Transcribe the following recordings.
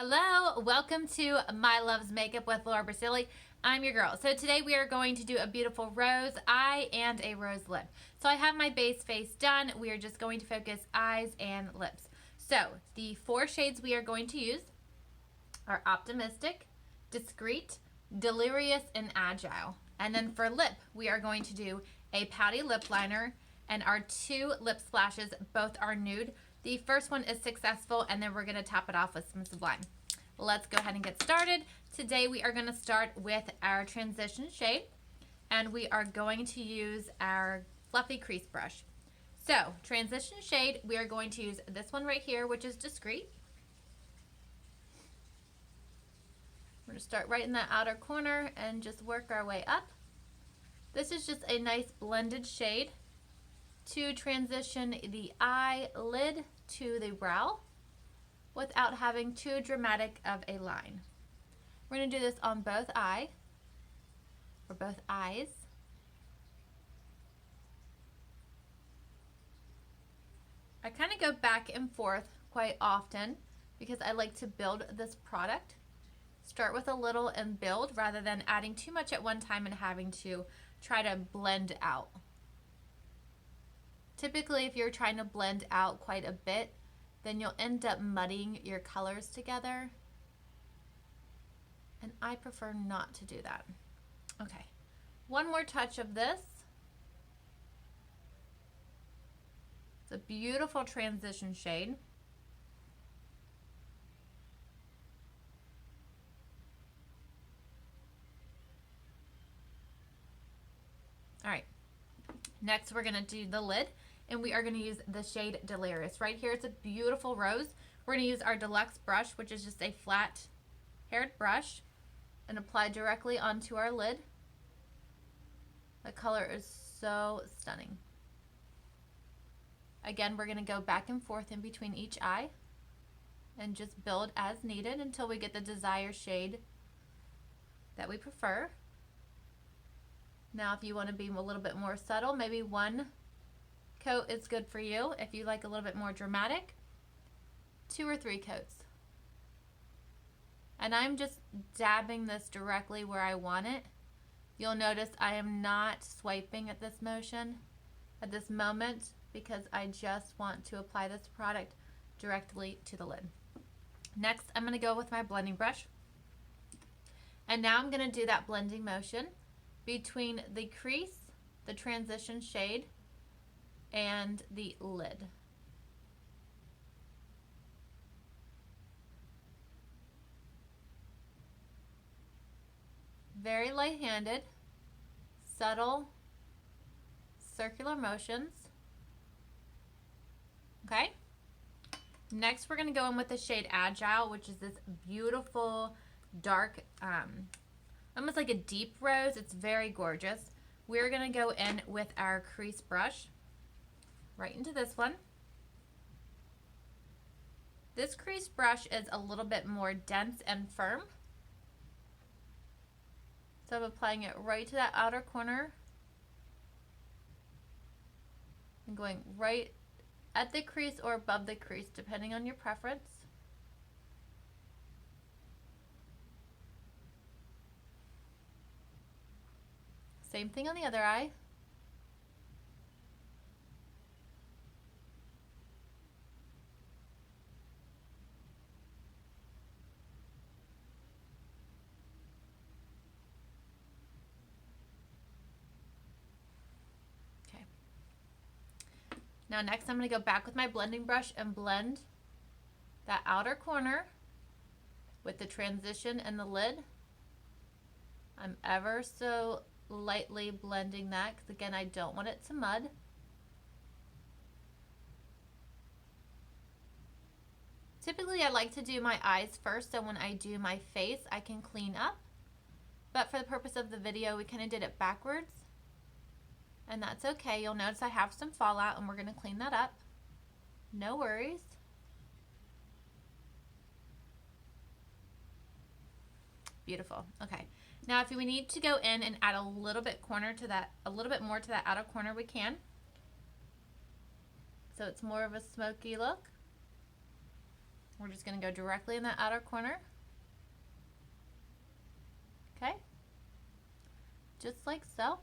Hello, welcome to My Love's Makeup with Laura Brasili. I'm your girl. So today we are going to do a beautiful rose eye and a rose lip. So I have my base face done. We are just going to focus eyes and lips. So the four shades we are going to use are Optimistic, Discreet, Delirious, and Agile. And then for lip, we are going to do a Pouty lip liner, and our two lip splashes both are nude. The first one is Successful, and then we're going to top it off with some Sublime. Let's go ahead and get started. Today we are going to start with our transition shade, and we are going to use our fluffy crease brush. So transition shade, we are going to use this one right here, which is Discreet. We're going to start right in that outer corner and just work our way up. This is just a nice blended shade to transition the eyelid to the brow without having too dramatic of a line. We're going to do this on both eyes. I kind of go back and forth quite often because I like to build this product. Start with a little and build rather than adding too much at one time and having to try to blend out. Typically, if you're trying to blend out quite a bit, then you'll end up muddying your colors together. And I prefer not to do that. Okay, one more touch of this. It's a beautiful transition shade. All right, next we're gonna do the lid, and we are gonna use the shade Delirious. Right here, it's a beautiful rose. We're gonna use our deluxe brush, which is just a flat haired brush, and apply directly onto our lid. The color is so stunning. Again, we're gonna go back and forth in between each eye and just build as needed until we get the desired shade that we prefer. Now, if you want to be a little bit more subtle, maybe one coat is good for you. If you like a little bit more dramatic, 2 or 3 coats. And I'm just dabbing this directly where I want it. You'll notice I am not swiping at this moment, because I just want to apply this product directly to the lid. Next, I'm going to go with my blending brush. And now I'm going to do that blending motion between the crease, the transition shade, and the lid. Very light-handed, subtle, circular motions. Okay? Next, we're going to go in with the shade Agile, which is this beautiful, dark, almost like a deep rose. It's very gorgeous. We're going to go in with our crease brush right into this one. This crease brush is a little bit more dense and firm. So I'm applying it right to that outer corner and going right at the crease or above the crease, depending on your preference. Same thing on the other eye. Okay. Now next I'm going to go back with my blending brush and blend that outer corner with the transition and the lid. I'm ever so lightly blending that because, again, I don't want it to mud. Typically I like to do my eyes first, so when I do my face I can clean up, but for the purpose of the video we kind of did it backwards, and that's okay. You'll notice I have some fallout and we're going to clean that up. No worries. Beautiful. Okay. Now, if we need to go in and add a little bit more to that outer corner, we can. So it's more of a smoky look. We're just going to go directly in that outer corner. Okay, just like so.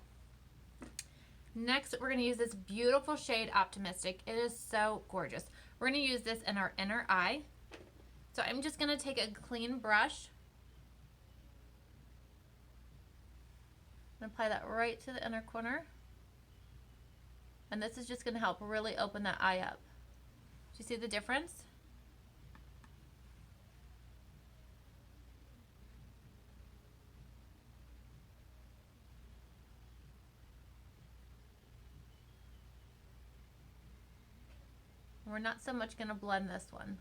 Next, we're going to use this beautiful shade Optimistic. It is so gorgeous. We're going to use this in our inner eye. So I'm just going to take a clean brush and apply that right to the inner corner. And this is just going to help really open that eye up. Do you see the difference? We're not so much going to blend this one.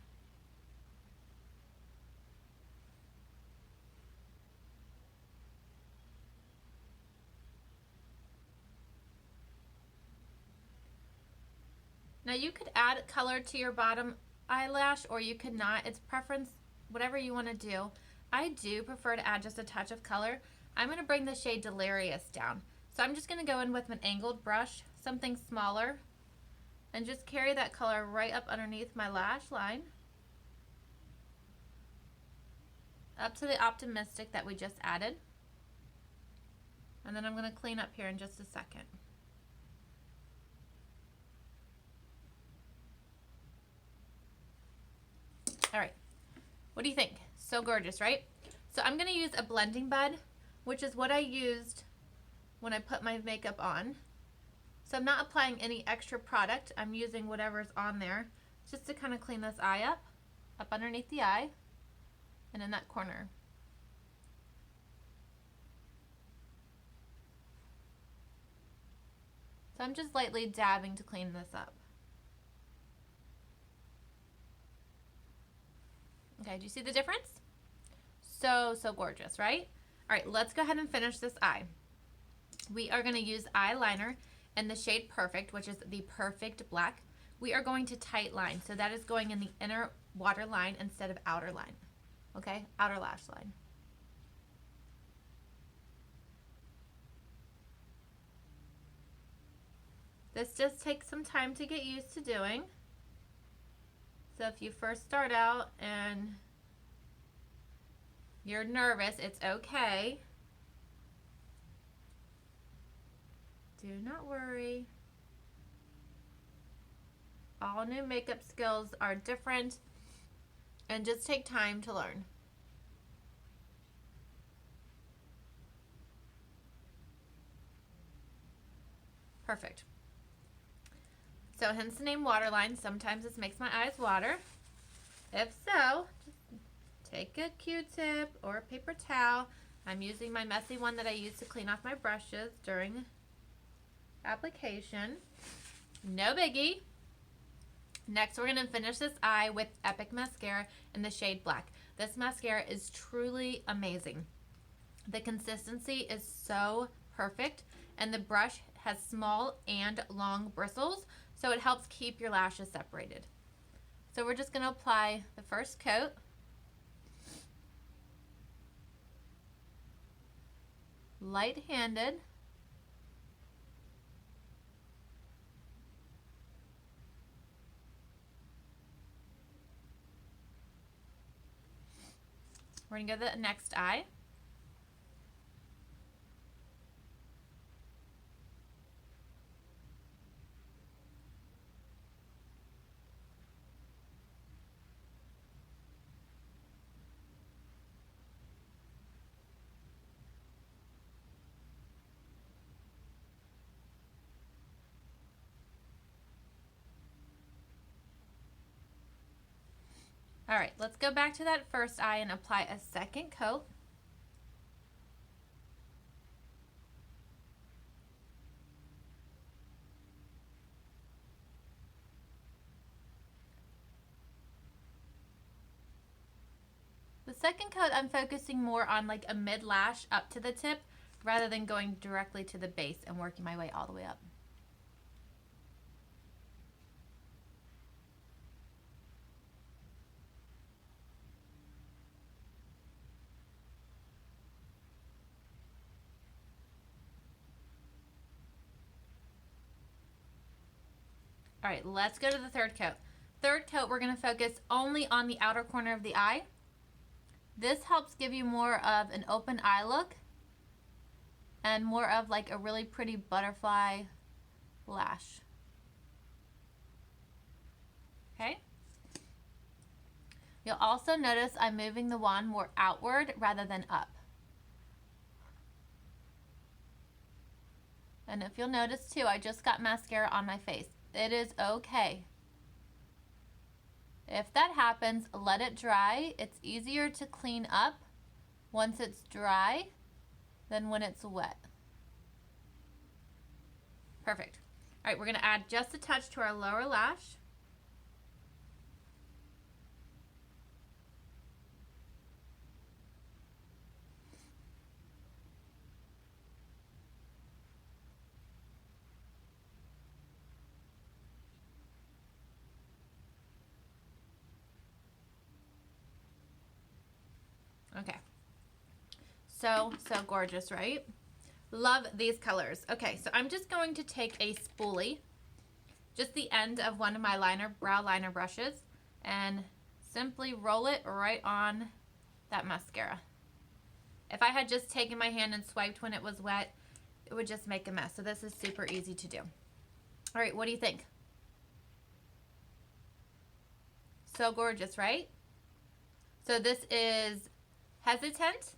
Now you could add color to your bottom eyelash or you could not. It's preference, whatever you want to do. I do prefer to add just a touch of color. I'm going to bring the shade Delirious down. So I'm just going to go in with an angled brush, something smaller, and just carry that color right up underneath my lash line, up to the Optimistic that we just added. And then I'm going to clean up here in just a second. All right, what do you think? So gorgeous, right? So I'm going to use a blending bud, which is what I used when I put my makeup on. So I'm not applying any extra product. I'm using whatever's on there just to kind of clean this eye up underneath the eye and in that corner. So I'm just lightly dabbing to clean this up. Okay, do you see the difference? So gorgeous, right? All right, let's go ahead and finish this eye. We are going to use eyeliner in the shade Perfect, which is the Perfect Black. We are going to tight line, so that is going in the inner water line instead of outer line. Okay, outer lash line. This just takes some time to get used to doing. So if you first start out and you're nervous, it's okay. Do not worry. All new makeup skills are different and just take time to learn. Perfect. So hence the name Waterline. Sometimes this makes my eyes water. If so, just take a Q-tip or a paper towel. I'm using my messy one that I use to clean off my brushes during application. No biggie. Next, we're going to finish this eye with Epic Mascara in the shade Black. This mascara is truly amazing. The consistency is so perfect, and the brush has small and long bristles, so it helps keep your lashes separated. So we're just going to apply the first coat. Light-handed. We're going to go to the next eye. All right, let's go back to that first eye and apply a second coat. The second coat, I'm focusing more on like a mid-lash up to the tip rather than going directly to the base and working my way all the way up. All right, let's go to the third coat. third coat, we're going to focus only on the outer corner of the eye. This helps give you more of an open eye look and more of like a really pretty butterfly lash. Okay. You'll also notice I'm moving the wand more outward rather than up. And if you'll notice too, I just got mascara on my face. It is okay. If that happens, let it dry. It's easier to clean up once it's dry than when it's wet. Perfect. All right, we're going to add just a touch to our lower lash. Okay. So gorgeous, right? Love these colors. Okay, so I'm just going to take a spoolie, just the end of one of my brow liner brushes, and simply roll it right on that mascara. If I had just taken my hand and swiped when it was wet, it would just make a mess. So this is super easy to do. All right, what do you think? So gorgeous, right? So this is Hesitant,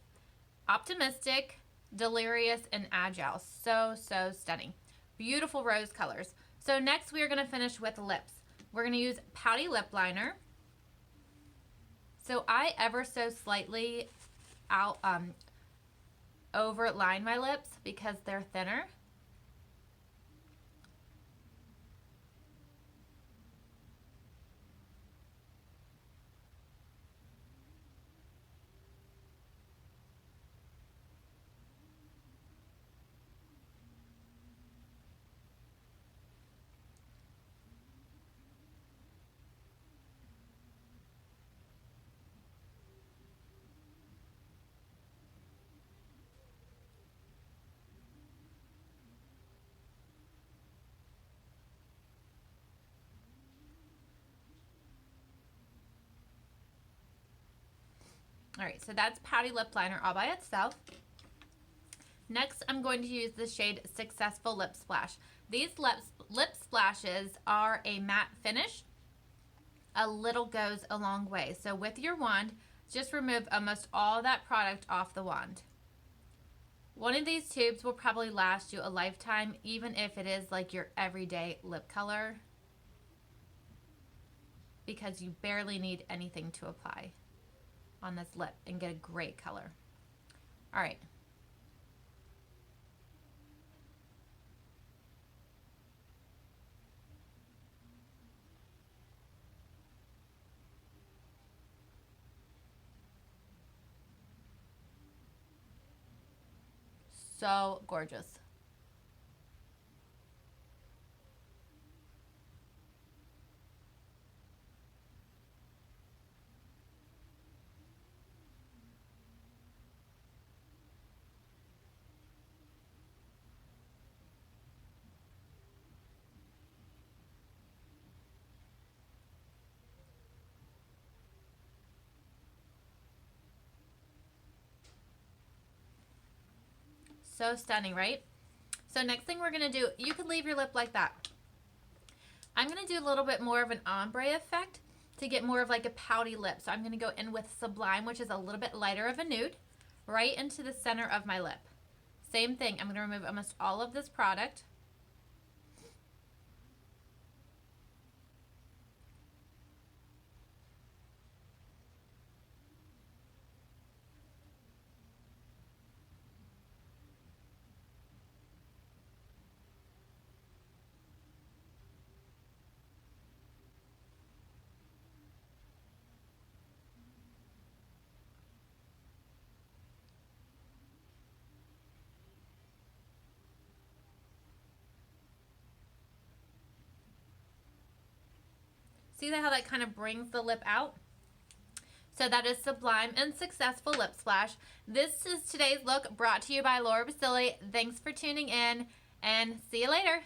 Optimistic, Delirious, and Agile. So stunning. Beautiful rose colors. So next we are going to finish with lips. We're going to use Pouty Lip Liner. So I ever so slightly overline my lips because they're thinner. All right, so that's Pouty Lip Liner all by itself. Next, I'm going to use the shade Successful Lip Splash. These lip splashes are a matte finish. A little goes a long way. So with your wand, just remove almost all that product off the wand. One of these tubes will probably last you a lifetime, even if it is like your everyday lip color, because you barely need anything to apply on this lip and get a great color. All right. So gorgeous. So stunning, right? So next thing we're going to do, you can leave your lip like that. I'm going to do a little bit more of an ombre effect to get more of like a pouty lip. So I'm going to go in with Sublime, which is a little bit lighter of a nude, right into the center of my lip. Same thing. I'm going to remove almost all of this product. See how that kind of brings the lip out? So that is Sublime and Successful Lip Splash. This is today's look brought to you by Laura Basile. Thanks for tuning in and see you later.